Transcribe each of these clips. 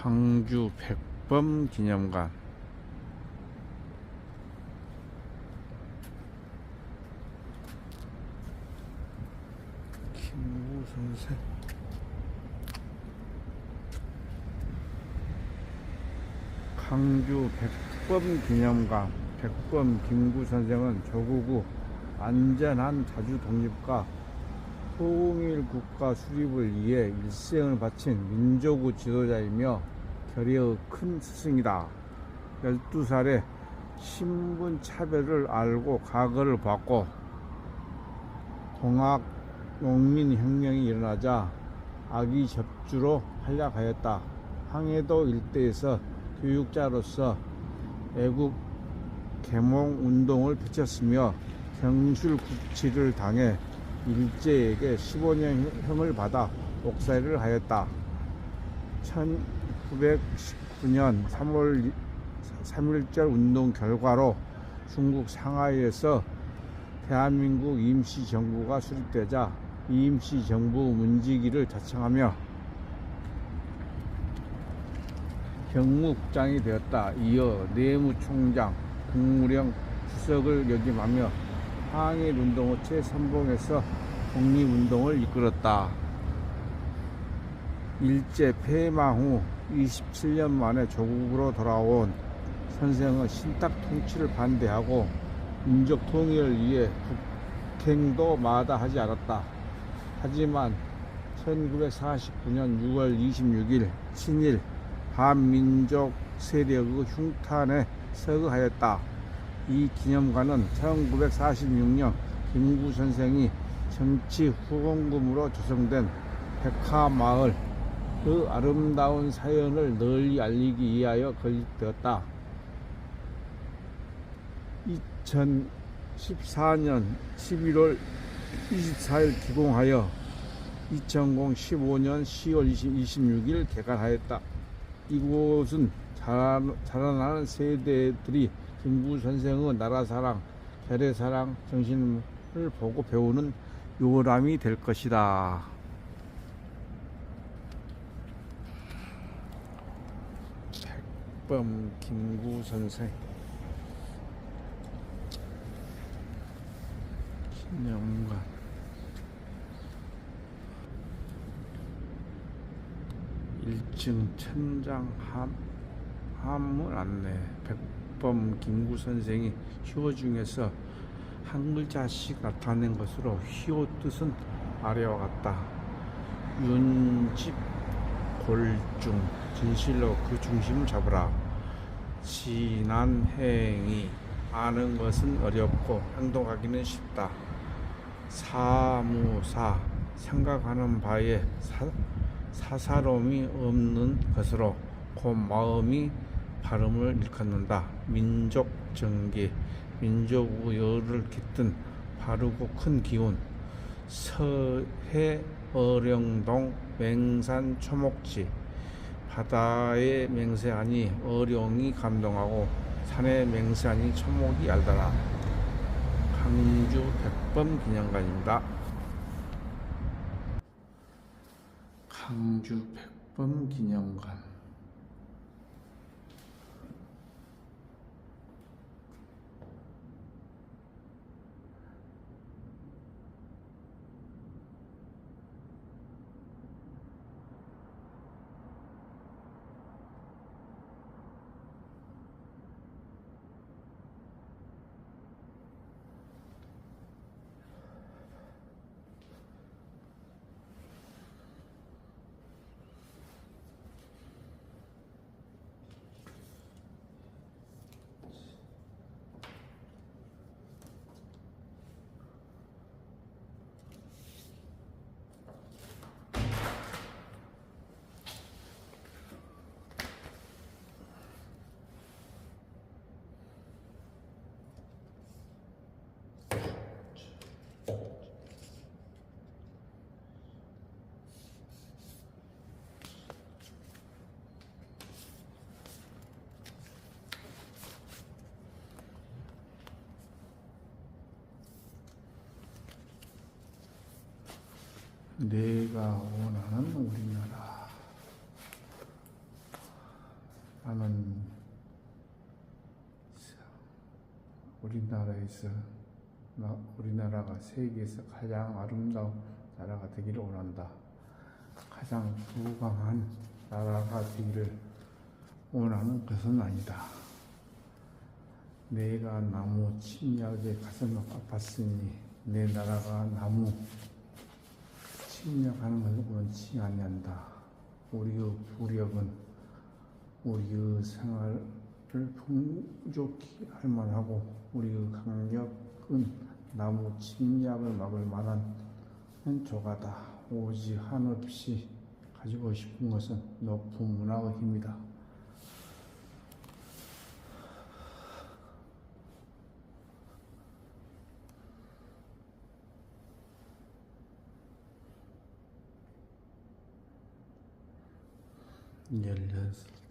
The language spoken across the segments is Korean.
광주 백범 기념관. 김구 선생. 광주 백범 기념관. 백범 김구 선생은 조국 후 안전한 자주 독립과 통일국가 수립을 위해 일생을 바친 민족의 지도자이며 결의의 큰 스승이다. 12살에 신분 차별을 알고 각오를 받고 동학 농민혁명이 일어나자 아기 접주로 활약하였다. 황해도 일대에서 교육자로서 애국 계몽 운동을 펼쳤으며 경술국치를 당해 일제에게 15년형을 받아 옥살이를 하였다. 1919년 3월 3.1절 운동 결과로 중국 상하이에서 대한민국 임시정부가 수립되자 임시정부 문지기를 자청하며 경무국장이 되었다. 이어 내무총장, 국무령 수석을 역임하며 항일운동의 최선봉에서 독립운동을 이끌었다. 일제 폐망 후 27년 만에 조국으로 돌아온 선생은 신탁 통치를 반대하고 민족 통일을 위해 북행도 마다하지 않았다. 하지만 1949년 6월 26일 친일 반민족 세력의 흉탄에 서거하였다. 이 기념관은 1946년 김구 선생이 정치 후원금으로 조성된 백화마을 그 아름다운 사연을 널리 알리기 위하여 건립되었다. 2014년 11월 24일 기공하여 2015년 10월 26일 개관하였다. 이곳은 자라나는 세대들이 김구 선생의 나라사랑, 계례사랑 정신을 보고 배우는 요람이 될 것이다. 백범 김구 선생 기념관. 1층 천장 한문 안내. 백범 김구 선생이 희호 중에서 한 글자씩 나타낸 것으로 희호 뜻은 아래와 같다. 윤집 골중, 진실로 그 중심을 잡으라. 지난 행위, 아는 것은 어렵고 행동하기는 쉽다. 사무사, 생각하는 바에 사사로움이 없는 것으로 그 마음이 발음을 일컫는다. 민족 정기, 민족의 열을 깃든 바르고 큰 기운. 서해 어령동 맹산 초목지. 바다의 맹세하니 어령이 감동하고 산의 맹세하니 초목이 알더라. 광주 백범 기념관입니다. 광주 백범 기념관. 내가 원하는 우리나라. 우리나라가 세계에서 가장 아름다운 나라가 되기를 원한다. 가장 부강한 나라가 되기를 원하는 것은 아니다. 내가 나무 침략에 가슴을 아팠으니 내 나라가 나무 침략하는 것을 원치 아니한다. 우리의 부력은 우리의 생활을 풍족히 할 만하고 우리의 강력은 나무 침략을 막을 만한 조가다. 오직 한없이 가지고 싶은 것은 높은 문화의 힘이다.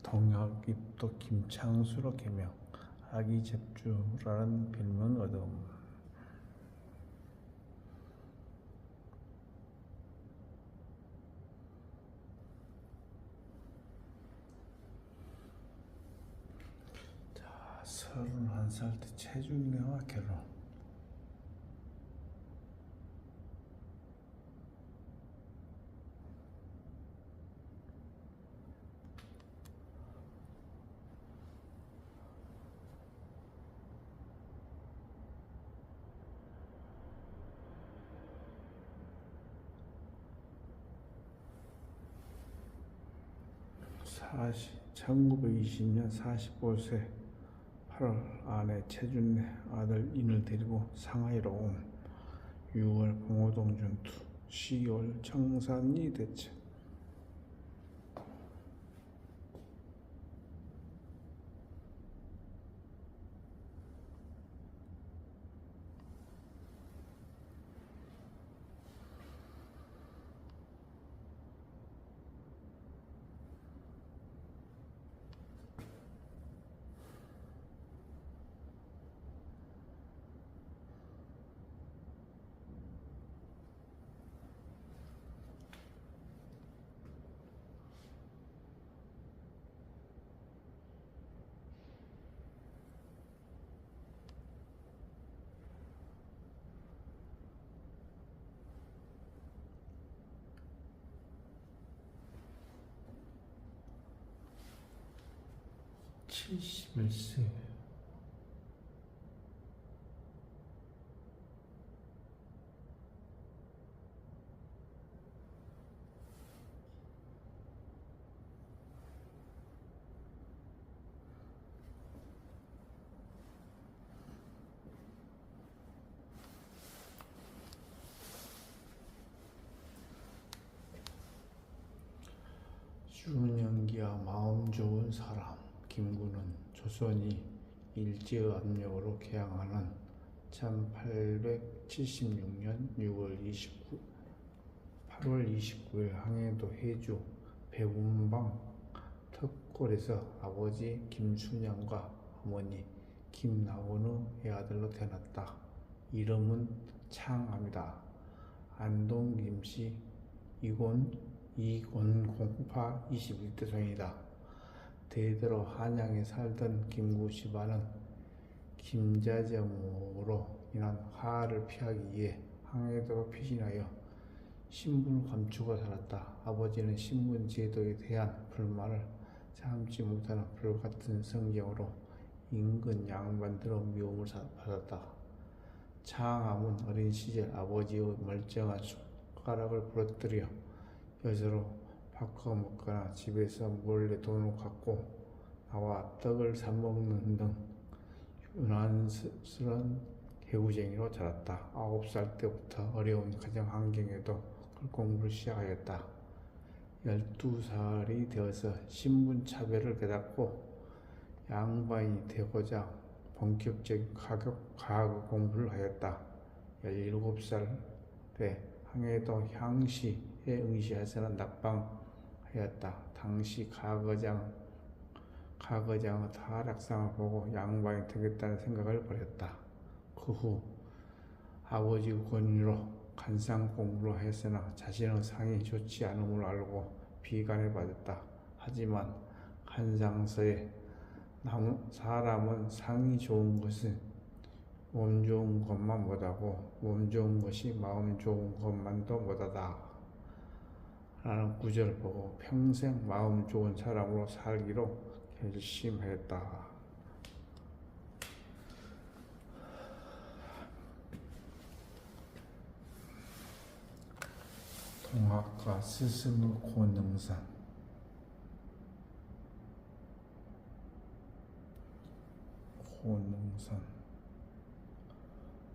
동학 입도 김창수로 개명, 아기 접주라는 별명 얻음. 자, 31살 때 최준래와 결혼. 사 1920년 45세 8월 아내 최준래, 아들 인을 데리고 상하이로 옴. 6월 봉오동 전투, 10월 청산리 대첩. (71세) 준연기와 마음 좋은 사람. 김구는 조선이 일제의 압력으로 개항하는 1876년 8월 29일 항해도 해주 백운방 턱골에서 아버지 김순양과 어머니 김나원의 외아들로 태어났다. 이름은 창암이다. 안동 김씨 이곤공파 21대 손이다. 대대로 한양에 살던 김구 집안은 김자정으로 인한 화를 피하기 위해 항해도로 피신하여 신분을 감추고 살았다. 아버지는 신분 제도에 대한 불만을 참지 못하는 불같은 성격으로 인근 양반들의 미움을 받았다. 창암은 어린 시절 아버지의 멀쩡한 숟가락을 부러뜨려 엿으로 바꿔 먹거나 집에서 몰래 돈을 갖고 나와 떡을 사 먹는 등 유난스런 개구쟁이로 자랐다. 9살 때부터 어려운 가정 환경에도 공부를 시작하였다. 12살이 되어서 신분차별을 깨닫고 양반이 되고자 본격적인 과학 공부를 하였다. 17살에 항해도 향시에 응시해서는 낙방하였다. 당시 가거장의 타락상을 보고 양반이 되겠다는 생각을 버렸다. 그 후 아버지의 권유로 간상 공부를 하였으나 자신의 상이 좋지 않음을 알고 비관을 받았다. 하지만 간상서에 사람은 상이 좋은 것은 몸 좋은 것만 못하고 몸 좋은 것이 마음 좋은 것만도 못하다 라는 구절을 보고 평생 마음 좋은 사람으로 살기로 결심했다. 동학과 스승의 권능산.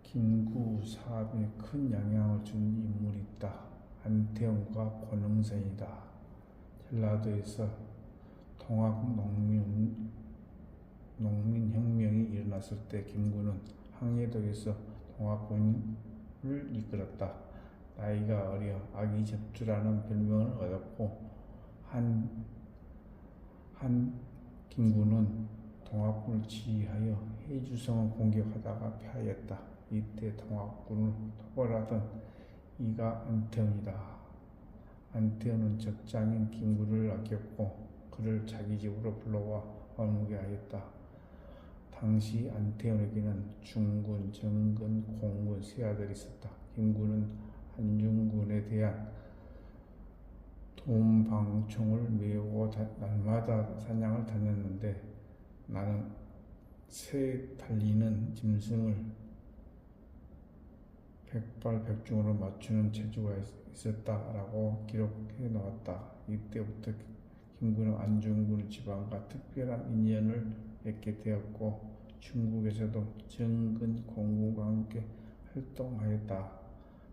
김구 사업에 큰 영향을 준 인물이 있다. 안태홍과 권능산이다. 전라도에서 동학농민혁명이 일어났을 때 김구는 항해도에서 동학군을 이끌었다. 나이가 어려 아기 접주라는 별명을 얻었고 한 김구는 동학군을 지휘하여 해주성을 공격하다가 패하였다. 이때 동학군을 토벌하던 이가 안태훈이다. 안태훈은 적장인 김구를 아꼈고 그를 자기 집으로 불러와 어묵게 하였다. 당시 안태훈에게는 중군, 정근, 공군 세 아들이 있었다. 김구는 안중근에 대한 돈방총을 메우고 날마다 사냥을 다녔는데 나는 새 달리는 짐승을 백발백중으로 맞추는 재주가 있었다라고 기록해 놓았다. 이때부터 김구는 안중근 지방과 특별한 인연을 맺게 되었고 중국에서도 정근, 공군과 함께 활동하였다.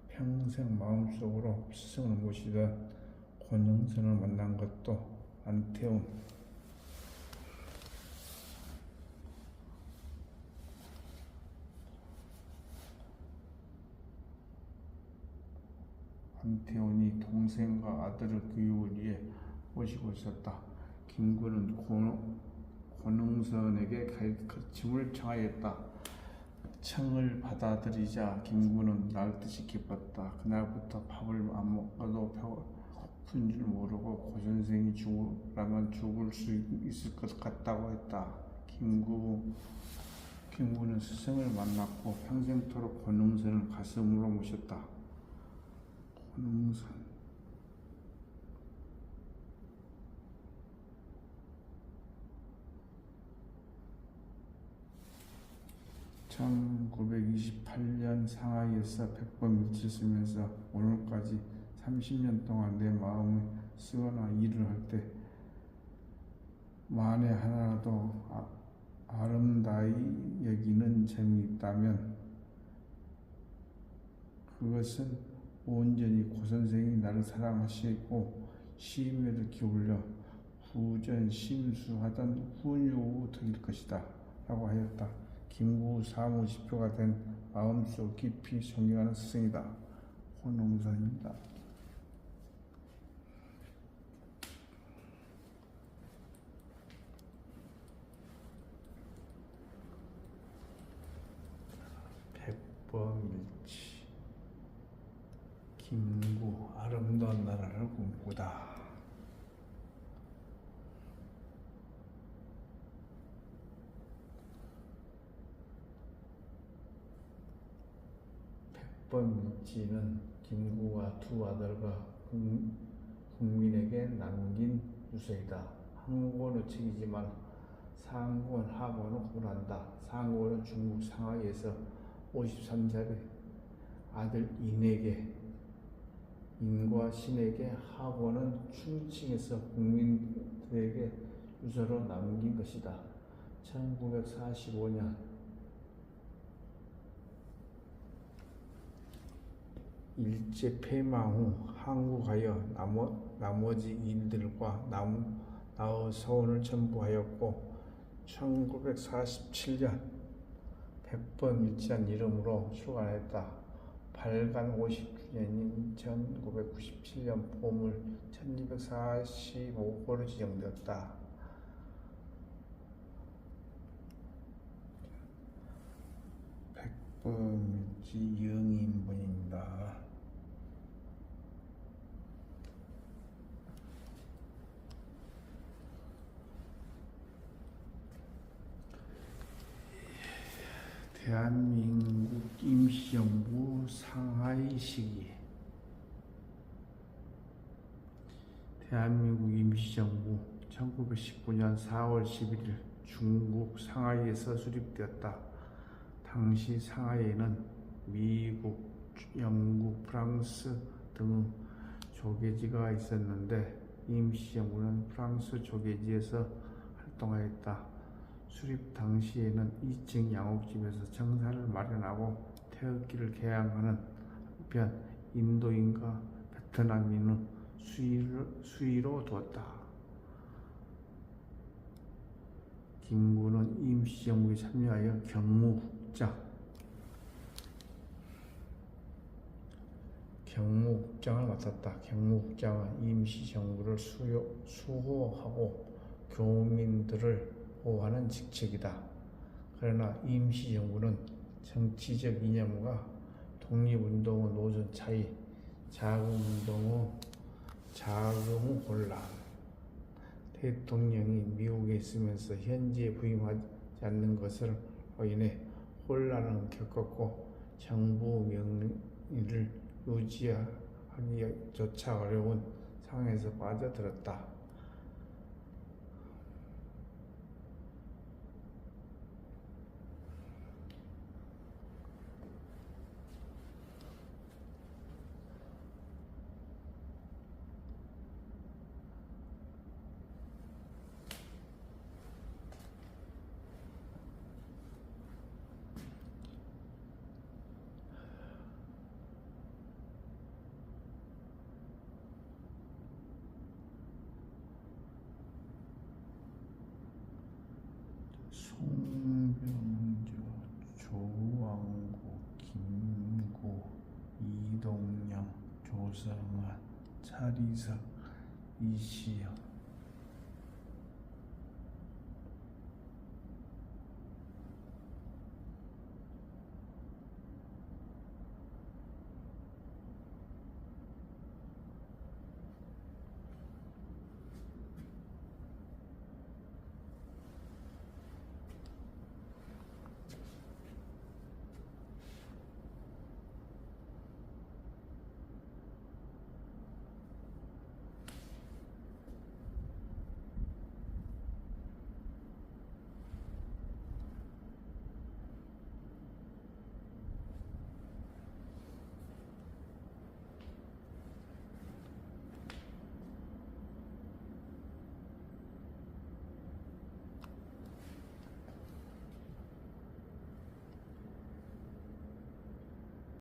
평생 마음속으로 스승을 모시던 권능선을 만난 것도 안태훈이 동생과 아들의 교육을 위해 모시고 있었다. 김구는 권능선에게 가르침을 청하였다. 청을 받아들이자 김구는 날듯이 기뻤다. 그날부터 밥을 안 먹어도 배고픈 줄 모르고 고선생이 죽으라면 죽을 수 있을 것 같다고 했다. 김구는 스승을 만났고 평생토록 권능선을 가슴으로 모셨다. 권능선 1928년 상하이에서 백범일지 쓰면서 오늘까지 30년 동안 내 마음을 쓰거나 일을 할 때 만에 하나라도 아름다이 여기는 점이 있다면 그것은 온전히 고선생이 나를 사랑하시고 심혈을 기울여 부전심수하던 훈육덕일 것이다 라고 하였다. 김구 사무지표가 된 마음속 깊이 존경하는 스승이다. 권능선입니다. 백범일치 김구 아름다운 나라를 꿈꾸다. 백범일지는 김구가 두 아들과 국민에게 남긴 유서이다. 항고는 책이지만 상고는 하고는 구분한다. 상고는 중국 상하이에서 53살의 아들 인과 신에게, 하고는 충칭에서 국민들에게 유서로 남긴 것이다. 1945년 일제 폐망 후 한국하여 나머지 일들과 나의 서원을 전부하였고 1947년 백범일지란 이름으로 출간했다. 발간 50주년인 1997년 보물 1245호로 지정되었다. 백범일지 영인본입니다. 대한민국 임시정부 상하이 시기. 대한민국 임시정부 1919년 4월 11일 중국 상하이에서 수립되었다. 당시 상하이에는 미국, 영국, 프랑스 등의 조계지가 있었는데 임시정부는 프랑스 조계지에서 활동하였다. 수립 당시에는 2층 양옥집에서 정사를 마련하고 태극기를 개양하는 한편 인도인과 베트남인의 수위로 두었다. 김구는 임시정부에 참여하여 경무국장을 맡았다. 경무국장은 임시정부를 수호하고 교민들을 보호하는 직책이다. 그러나 임시정부는 정치적 이념과 독립운동의 노선 차이, 자금운동의 혼란, 대통령이 미국에 있으면서 현지에 부임하지 않는 것으로 인해 혼란을 겪었고 정부 명의를 유지하기조차 어려운 상황에서 빠져들었다. 송병조, 조왕국, 김구, 이동영, 조성환, 차리석, 이시영